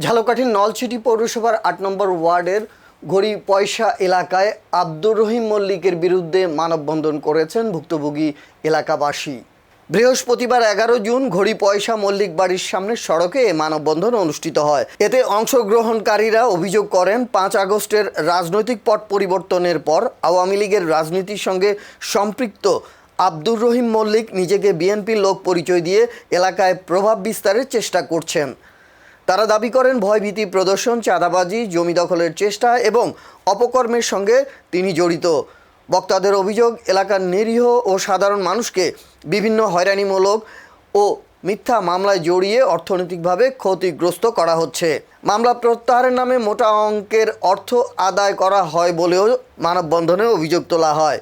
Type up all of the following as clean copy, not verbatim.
ঝালকাঠির নলছিটি পৌরসভার ৮ নম্বর ওয়ার্ডের ঘড়ি পয়সা এলাকায় আব্দুর রহিম মল্লিকের বিরুদ্ধে মানববন্ধন করেছেন ভুক্তভোগী এলাকাবাসী। বৃহস্পতিবার ১১ জুন ঘড়ি পয়সা মল্লিক বাড়ির সামনের সড়কে এ মানববন্ধন অনুষ্ঠিত হয়। এতে অংশগ্রহণকারীরা অভিযোগ করেন ৫ আগস্টের রাজনৈতিক পট পরিবর্তনের পর আওয়ামী লীগের রাজনীতির সঙ্গে সম্পৃক্ত আব্দুর রহিম মল্লিক নিজেকে বিএনপির লোক পরিচয় দিয়ে এলাকায় প্রভাব বিস্তারের চেষ্টা করছেন। তারা দাবি করেন ভয়ভীতি প্রদর্শন, চাঁদাবাজি, জমি দখলের চেষ্টা এবং অপকর্মের সঙ্গে তিনি জড়িত। বক্তাদের অভিযোগ, এলাকার নিরীহ ও সাধারণ মানুষকে বিভিন্ন হয়রানিমূলক ও মিথ্যা মামলায় জড়িয়ে অর্থনৈতিকভাবে ক্ষতিগ্রস্ত করা হচ্ছে। মামলা প্রত্যাহারের নামে মোটা অঙ্কের অর্থ আদায় করা হয় বলেও মানববন্ধনে অভিযোগ তোলা হয়।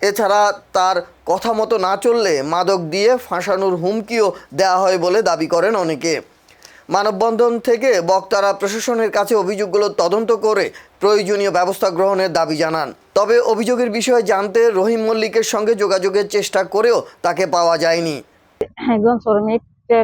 এছাড়া তার কথা মতো না চললে মাদক দিয়ে ফাঁসানোর হুমকিও দেওয়া হয় বলে দাবি করেন অনেকে। মানববন্ধন থেকে বক্তারা প্রশাসনের কাছে অভিযোগগুলো তদন্ত করে প্রয়োজনীয় ব্যবস্থা গ্রহণের দাবি জানান। তবে অভিযোগের বিষয়ে জানতে রহিম মল্লিকের সঙ্গে যোগাযোগের চেষ্টা করেও তাকে পাওয়া যায়নি। একজন শ্রমিক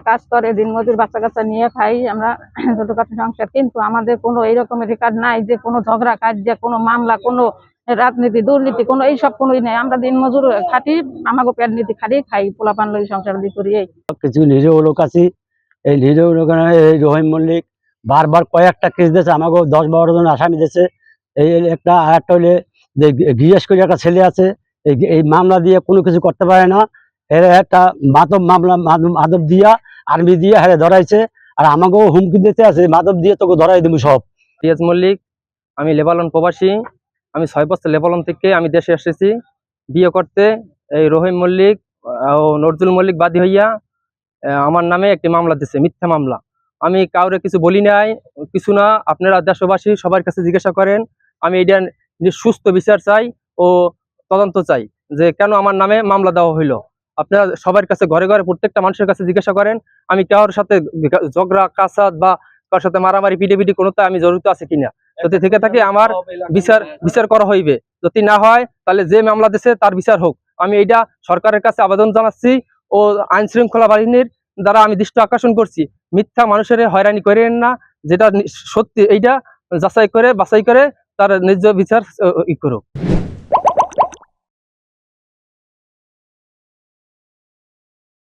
কাজ করে, দিনমজুর, বাচ্চা কাচ্চা নিয়ে খাই আমরা ছোটখাটো সংসার, কিন্তু আমাদের কোনো এইরকমের রেকর্ড নাই যে কোনো ঝগড়া কাজ, কোনো মামলা, কোনো রাজনীতি, দুর্নীতি, কোনো এইসব কোনোই নাই। আমরা দিনমজুর খাটি, আমাকে পেট নীতি খাটি খাই, পোলাপান লই সংসার দিয়ে করি। এই কিছু নিরীহ লোক আছে, এই নিরীহ লোক এই রহিম মল্লিক বারবার কয়েকটা কেস দিয়েছে, আমাকেও ১০-১২ জন আসামি দিয়েছে। এই একটা আরেকটা হলে যে গিয়েস করে একটা ছেলে আছে, এই মামলা দিয়ে কোনো কিছু করতে পারে না। এর একটা মাদক মামলা, মাদক দিয়া আর্মি দিয়ে হারে ধরাইছে, আর আমাকেও হুমকি দিতে আছে, মাদক দিয়ে তোকে ধরাই দেবো সব। টিএস মল্লিক, আমি লেবানন প্রবাসী। আমি ৬ বছর লেবানন থেকে আমি দেশে এসেছি বিয়ে করতে। এই রহিম মল্লিক ও নজরুল মল্লিক বাদী হইয়া আমার নামে একটি মামলা দিচ্ছে, মিথ্যা মামলা। আমি কাউরে কিছু বলি নাই, কিছু না। আপনারা দেশবাসী সবার কাছে জিজ্ঞাসা করেন। আমি এটা সুস্থ বিচার চাই ও তদন্ত চাই যে কেন আমার নামে মামলা দেওয়া হইলো। আপনারা সবার কাছে, ঘরে ঘরে প্রত্যেকটা মানুষের কাছে জিজ্ঞাসা করেন আমি কারোর সাথে ঝগড়া কাসাদ বা কারোর সাথে মারামারি পিটিপিটি কোনোটা আমি জড়িত আছে কিনা। যদি থেকে থাকে আমার বিচার করা হইবে। যদি না হয় তাহলে যে মামলা দিছে তার বিচার হোক। আমি এইটা সরকারের কাছে আবেদন জানাচ্ছি ও আইন শৃঙ্খলা বাহিনীর দ্বারা আমি দৃষ্টি আকর্ষণ করছি। মিথ্যা মানুষের হয়রানি করেন না, যেটা সত্যি এইটা যাচাই করে বাছাই করে তার ন্যায্য বিচার করুক।